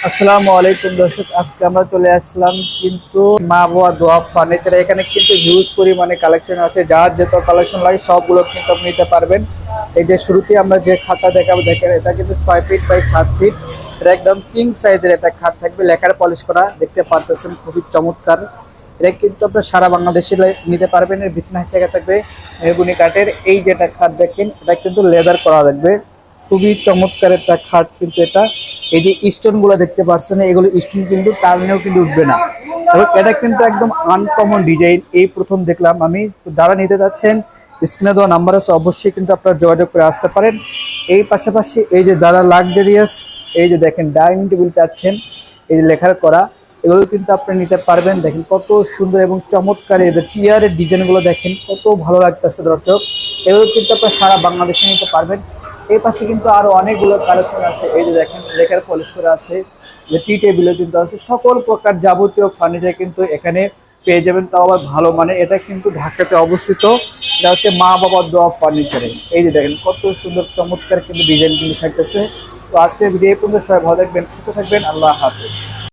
আসসালামু আলাইকুম দর্শক, আজকে আমরা চলে আসলাম কিন্তু মা বাবা দোয়া ফার্নিচার। এখানে কিন্তু হিউজ পরিমাণে কালেকশন আছে, যার যত কালেকশন লাগে সবগুলো কিন্তু আপনি নিতে পারবেন। এই যে শুরুতে আমরা যে খাটটা দেখাবো, দেখেন এটা কিন্তু 6 ফিট বাই 7 ফিট। এটা একদম কিং সাইজের একটা খাট থাকবে, লেখার পলিশ করা, দেখতে পারতেছেন খুবই চমৎকার। এটা কিন্তু আপনার সারা বাংলাদেশে নিতে পারবেন। এর বিছানা হিসেবে থাকবে মেহগুনি কাঠের। এই যেটা খাট দেখেন, এটা কিন্তু লেদার করা থাকবে, খুবই চমৎকার একটা খাট কিন্তু এটা। এই যে স্টোন গুলো দেখতে পাচ্ছেন, এগুলো স্টোন কিন্তু টার্নেও কিন্তু উঠবে না, এবং এটা কিন্তু একদম আনকমন ডিজাইন, এই প্রথম দেখলাম আমি। তো যারা নিতে যাচ্ছেন, স্ক্রিনে দেওয়া নাম্বার আছে, অবশ্যই কিন্তু আপনারা যোগাযোগ করে আসতে পারেন। এই পাশাপাশি এই যে যারা লাক্সারিয়াস, এই যে দেখেন ডাইনিং টেবিল চাচ্ছেন, এই যে লেখার করা, এগুলো কিন্তু আপনি নিতে পারবেন। দেখেন কত সুন্দর এবং চমৎকার, এদের টিয়ারের ডিজাইনগুলো দেখেন কত ভালো লাগতেছে দর্শক। এগুলো কিন্তু আপনারা সারা বাংলাদেশে নিতে পারবেন। এই পাশে কিন্তু আরো অনেকগুলো কালেকশন আছে, এই যে দেখেন লেখার পলিশ করা আছে, যে টি টেবিলও কিন্তু আছে, সকল প্রকার যাবতীয় ফার্নিচার কিন্তু এখানে পেয়ে যাবেন, তাও আবার ভালো মানে। এটা কিন্তু ঢাকাতে অবস্থিত, এটা হচ্ছে মা বাবার দোয়া ফার্নিচারে। এই যে দেখেন কত সুন্দর চমৎকার কিন্তু ডিজাইন কিন্তু থাকতেছে। তো আজকে ভিডিও এই পর্যন্ত, সবাই ভালো থাকবেন, সুস্থ থাকবেন, আল্লাহ হাফেজ।